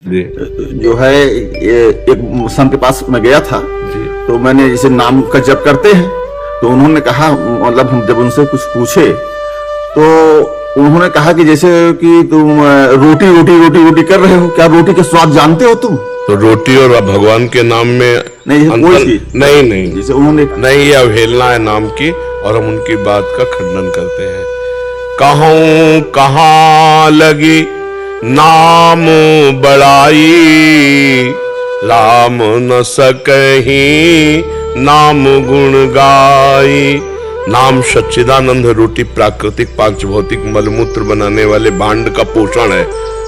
जी जो है एक संत के पास मैं गया था, जी तो मैंने जैसे नाम का जप करते हैं, तो उन्होंने कहा, मतलब हम जब उनसे कुछ पूछे तो उन्होंने कहा कि जैसे कि तुम रोटी रोटी रोटी रोटी कर रहे हो, क्या रोटी का स्वाद जानते हो तुम? तो रोटी और भगवान के नाम में नहीं, अंतर कोई चीज नहीं जैसे उन्होंने नहीं, ये अवहेलना है नाम की, और हम उनकी बात का खंडन करते हैं। कहूं कहाँ लगी नाम बड़ाई, राम न सकहीं नाम गुण गाई। नाम सच्चिदानंद रोटी प्राकृतिक पांच भौतिक मलमूत्र बनाने वाले भांड का पोषण है,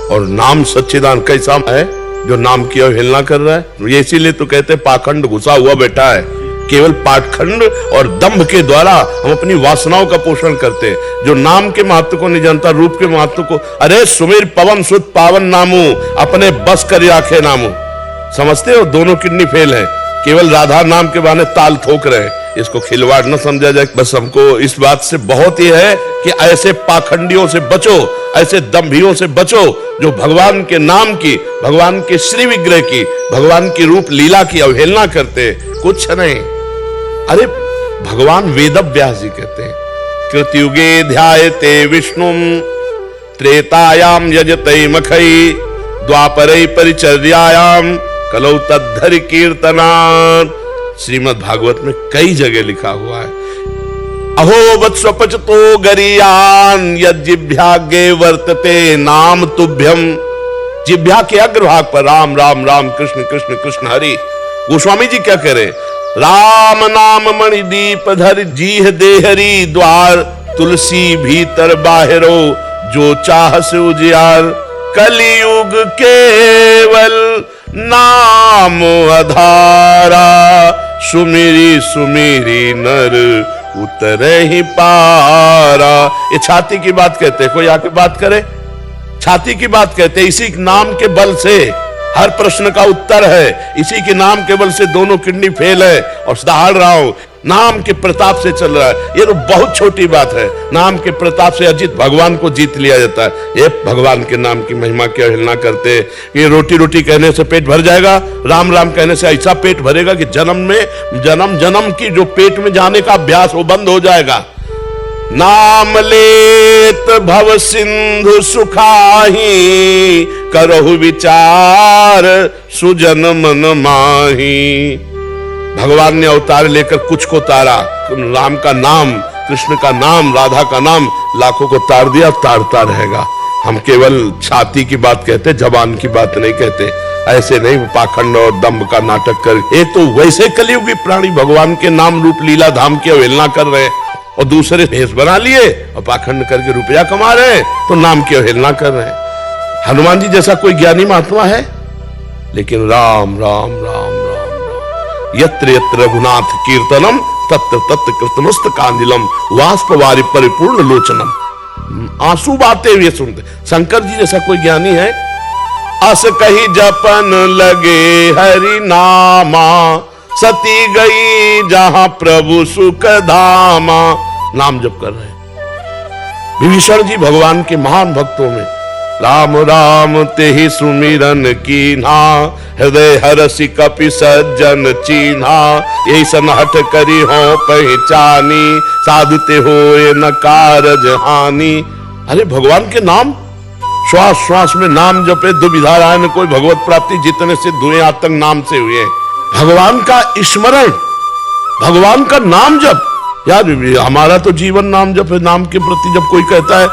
और नाम सच्चिदानंद कैसा है जो नाम की अवहेलना कर रहा है? ये इसीलिए तो कहते हैं पाखंड घुसा हुआ बैठा है। केवल पाखंड और दंभ के द्वारा हम अपनी वासनाओं का पोषण करते हैं। जो नाम के महत्व को नहीं जानता, रूप के महत्व को, अरे सुमिर पवन सुत पावन नामू, अपने बस कर आखे नामू। समझते हो, दोनों किडनी फेल है, केवल राधा नाम के बहाने ताल ठोक रहे हैं। इसको खिलवाड़ न समझा जाए। बस हमको इस बात से बहुत ही है कि ऐसे पाखंडियों से बचो, ऐसे दंभियों से बचो जो भगवान के नाम की, भगवान के श्री विग्रह की, भगवान की रूप लीला की अवहेलना करते। कुछ नहीं, अरे भगवान वेद व्यास जी कहते हैं, कृतयुगे ध्यायते विष्णुम, त्रेतायाम यजते मखई, द्वापरे परिचर्यायाम, कलौ तद्धरि कीर्तनात्। श्रीमद् भागवत में कई जगह लिखा हुआ है। अहो वत्स्वपचतो गरियान यज्जिभ्यागे वर्तते नाम तुभ्यम। जिभ्या के अग्रभाग पर राम राम राम, कृष्ण कृष्ण कृष्ण हरि। गोस्वामी जी क्या कह रहे? राम नाम मणि दीप धर जीह देहरी द्वार, तुलसी भीतर बाहरो जो चाह से उजियार। कलियुग केवल नाम आधारा, सुमिरी सुमिरी नर उतरे ही पारा। ये छाती की बात कहते हैं, कोई आके बात करे? छाती की बात कहते हैं। इसी नाम के बल से हर प्रश्न का उत्तर है, इसी के नाम के बल से दोनों किडनी फेल है और दहाड़ रहा हूं, नाम के प्रताप से चल रहा है। ये तो बहुत छोटी बात है। नाम के प्रताप से अजित भगवान को जीत लिया जाता है। ये भगवान के नाम की महिमा की अवहेलना करते हैं। ये रोटी रोटी कहने से पेट भर जाएगा, राम राम कहने से ऐसा पेट भरेगा कि जन्म जन्म की जो पेट में जाने का अभ्यास वो बंद हो जाएगा। नाम लेत भव सिंधु सुखाही, करहु विचार सुजन मन माही। भगवान ने अवतार लेकर कुछ को तारा, राम का नाम, कृष्ण का नाम, राधा का नाम, लाखों को तार दिया, तारता रहेगा। हम केवल छाती की बात कहते, जबान की बात नहीं कहते। ऐसे नहीं पाखंड और दंभ का नाटक कर। एक तो वैसे कलियुगी प्राणी भगवान के नाम रूप लीला धाम की अवहेलना कर रहे हैं, और दूसरे भेष बना लिए और पाखंड करके रुपया कमा रहे हैं, तो नाम की अवहेलना कर रहे हैं। हनुमान जी जैसा कोई ज्ञानी महात्मा है? लेकिन राम राम राम राम राम, यत्र यत्र रघुनाथ कीर्तनम, तत्र तत्र कृतमस्तकांजलिम, वाष्पवारि परिपूर्ण लोचनम। आंसू बहाते हुए सुनते। शंकर जी जैसा कोई ज्ञानी है? अस कही जपन लगे हरि नामा, सती गई जहां प्रभु सुख धामा। नाम जप कर रहे हैं। विभीषण जी भगवान के महान भक्तों में, राम राम तेहि सुमिरन कीन्हा, हृदय हरसि कपि सज्जन चीन्हा। यही सन हठ करी हो पहचानी, साधुते होए न कारज हानि। अरे भगवान के नाम, श्वास श्वास में नाम जपे, दुविधा राय में कोई भगवत प्राप्ति जितने सिद्ध हुए आज तक नाम से हुए। भगवान का स्मरण, भगवान का नाम जप। यार हमारा तो जीवन नाम जप है। नाम के प्रति जब कोई कहता है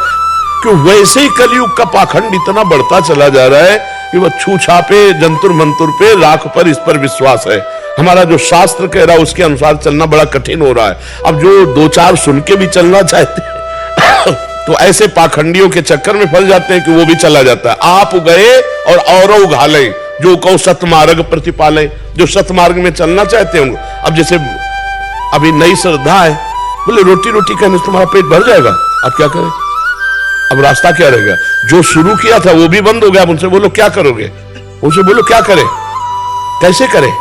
कि वैसे ही कलयुग का पाखंड इतना बढ़ता चला जा रहा है कि वह छू छापे, जंतुर मंतुर पे, राख पर, इस पर विश्वास है। हमारा जो शास्त्र कह रहा है उसके अनुसार चलना बड़ा कठिन हो रहा है। अब जो दो चार सुन के भी चलना चाहते हैं तो ऐसे पाखंडियों के चक्कर में फंस जाते हैं कि वो भी चला जाता है। आप गए और औरों उघाले, जो कहो सतमार्ग प्रतिपाले, जो सतमार्ग में चलना चाहते हैं। अब जैसे अभी नई श्रद्धा है, बोले रोटी रोटी कहने से तुम्हारा पेट भर जाएगा, आप क्या करें? अब रास्ता क्या रहेगा? जो शुरू किया था वो भी बंद हो गया। अब उनसे बोलो क्या करोगे? उनसे बोलो क्या करें, कैसे करें,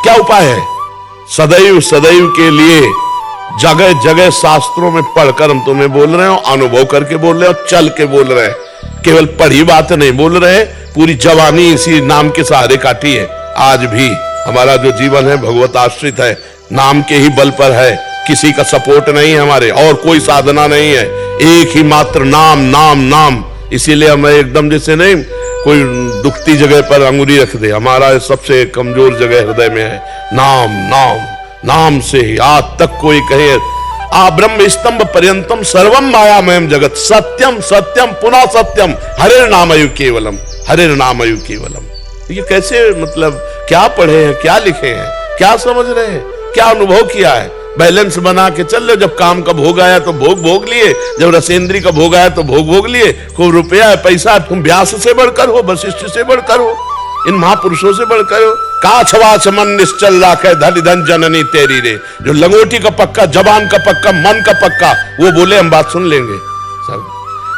क्या उपाय है? सदैव सदैव के लिए जगह जगह शास्त्रों में पढ़कर हम तुम्हें बोल रहे हो, अनुभव करके बोल रहे हो, चल के बोल रहे हैं। केवल पढ़ी बात नहीं बोल रहे, पूरी जवानी इसी नाम के सहारे काटी है। आज भी हमारा जो जीवन है भगवत आश्रित है, नाम के ही बल पर है, किसी का सपोर्ट नहीं है हमारे, और कोई साधना नहीं है, एक ही मात्र नाम नाम नाम। इसीलिए हमें एकदम जैसे नहीं कोई दुखती जगह पर अंगुली रख दे, हमारा सबसे कमजोर जगह हृदय में है। नाम नाम नाम से ही आज तक कोई कहे आ ब्रह्म स्तंभ पर्यंतम सर्वम मायामयम जगत सत्यम सत्यम पुनः सत्यम हरे नामयु केवलम, हरे नामयु केवलम। ये कैसे, मतलब क्या पढ़े हैं, क्या लिखे हैं, क्या समझ रहे हैं, क्या अनुभव किया है? बैलेंस बना के चल रहे, जब काम का भोग आया तो भोग भोग लिए, जब रसेंद्री का भोग आया तो भोग भोग लिए। खूब रुपया है, पैसा, तुम व्यास से बढ़कर हो, वशिष्ठ से बढ़कर हो, इन महापुरुषों से बढ़कर हो। काछवाच मन निश्चल राखे धन धन जननी तेरी रे। जो लंगोटी का पक्का, जबान का पक्का, मन का पक्का, वो बोले हम बात सुन लेंगे सब।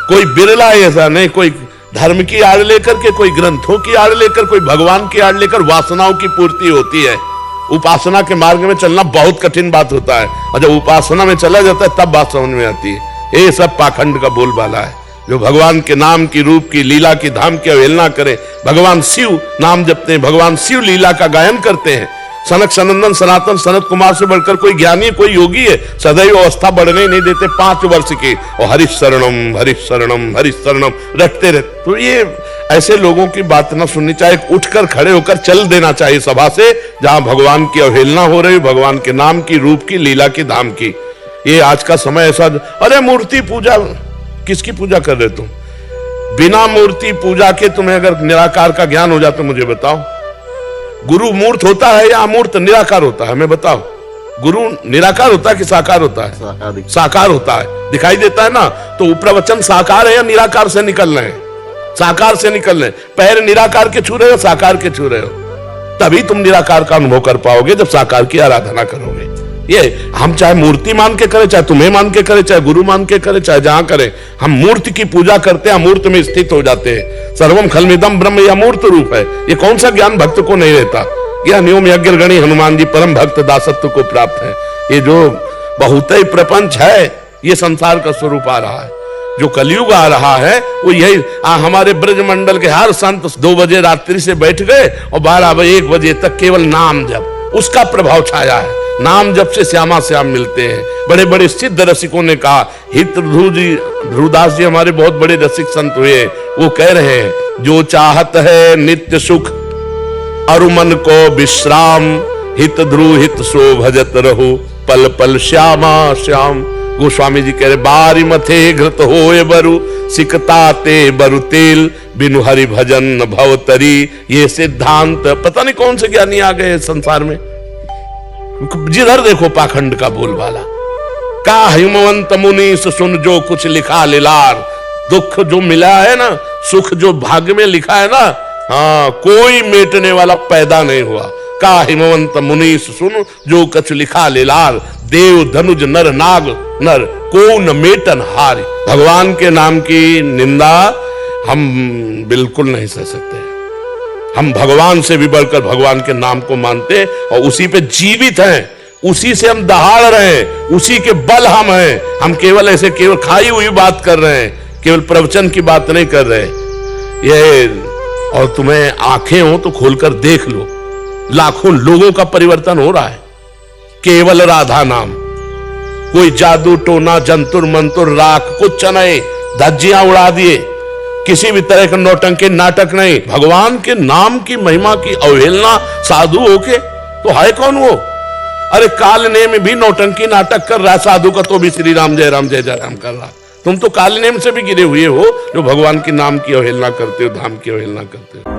कोई बिरला ऐसा नहीं, कोई धर्म की आड़ लेकर के, कोई ग्रंथों की आड़ लेकर, कोई भगवान की आड़ लेकर वासनाओं की पूर्ति होती है। उपासना के मार्ग में चलना बहुत कठिन बात होता है, और जब उपासना में चला जाता है तब बात समझ में आती है। ये सब पाखंड का बोलबाला है। जो भगवान के नाम की, रूप की, लीला की, धाम की अवहेलना करे। भगवान शिव नाम जपते हैं, भगवान शिव लीला का गायन करते हैं। सनक सनंदन सनातन सनत कुमार से बढ़कर कोई ज्ञानी, कोई योगी है, सदैव अवस्था बढ़ने नहीं देते 5 वर्ष की, और हरिशरणम हरिशरणम हरिशरणम रटते रहते। तो ये ऐसे लोगों की बात ना सुननी चाहिए, उठकर खड़े होकर चल देना चाहिए सभा से, जहां भगवान की अवहेलना हो रही, भगवान के नाम की, रूप की, लीला की, धाम की। ये आज का समय ऐसा, अरे मूर्ति पूजा, किसकी पूजा कर रहे तुम? बिना मूर्ति पूजा के तुम्हें अगर निराकार का ज्ञान हो जाता तो मुझे बताओ। गुरु मूर्त होता है या अमूर्त, निराकार होता है? मैं बताओ, गुरु निराकार होता है कि साकार होता है? साकार होता है, दिखाई देता है ना। तो प्रवचन साकार है या निराकार से निकल रहे हैं? साकार से निकल रहे हैं। पैर निराकार के छू रहे हो, साकार के छू रहे हो, तभी तुम निराकार का अनुभव कर पाओगे जब साकार की आराधना करोगे। ये हम चाहे मूर्ति मान के करें, चाहे तुम्हें मान के करें, चाहे गुरु मान के करें, चाहे जहां करें, हम मूर्ति की पूजा करते हैं, अमूर्त में स्थित हो जाते हैं। सर्वम खलमिदम ब्रह्म, यह अमूर्त रूप है। ये कौन सा ज्ञान भक्त को नहीं रहता? यह नियम यज्ञ गणी हनुमान जी परम भक्त दासत्व को प्राप्त है। ये जो बहुत ही प्रपंच है, ये संसार का स्वरूप आ रहा है। जो कलयुग आ रहा है वो यही। हमारे ब्रज मंडल के हर संत 2 बजे रात्रि से बैठ गए और 12 बजे 1 बजे तक केवल नाम जप, उसका प्रभाव छाया है। नाम जब से श्यामा श्याम मिलते हैं। बड़े बड़े सिद्ध रसिकों ने कहा, हित ध्रुवदास जी हमारे बहुत बड़े रसिक संत हुए, वो कह रहे हैं, जो चाहत है नित्य सुख अरु मन को विश्राम, हित ध्रुव हित सो भजत रहो पल पल श्यामा श्याम। गोस्वामी जी कह रहे, बारी मथे घृत होए बरु सिकताते बरु तेल, बिनु हरि भजन भवतरी। ये सिद्धांत पता नहीं कौन से ज्ञानी आ गए संसार में, जिधर देखो पाखंड का बोलबाला। का हिमवंत मुनि सुन जो कुछ लिखा लीलार। दुख जो मिला है ना, सुख जो भाग्य में लिखा है ना, हाँ, कोई मेटने वाला पैदा नहीं हुआ। का हिमवंत मुनि सुन जो कुछ लिखा लीलार, देव धनुज नर नाग नर को न मेटन हारी। भगवान के नाम की निंदा हम बिल्कुल नहीं सह सकते। हम भगवान से भी बढ़कर भगवान के नाम को मानते और उसी पे जीवित हैं, उसी से हम दहाड़ रहे हैं, उसी के बल हम हैं। हम केवल ऐसे केवल खाई हुई बात कर रहे हैं, केवल प्रवचन की बात नहीं कर रहे। ये, और तुम्हें आंखें हो तो खोलकर देख लो, लाखों लोगों का परिवर्तन हो रहा है केवल राधा नाम। कोई जादू टोना जंतुर मंतुर राख कुछ नहीं, धज्जियां उड़ा दिए, किसी भी तरह का नौटंकी नाटक नहीं। भगवान के नाम की महिमा की अवहेलना साधु होके तो है कौन वो? अरे कालने में भी नौटंकी नाटक कर रहा है साधु का, तो भी श्री राम जय राम कर रहा। तुम तो कालनेम से भी गिरे हुए हो जो भगवान के नाम की अवहेलना करते हो, धाम की अवहेलना करते हो।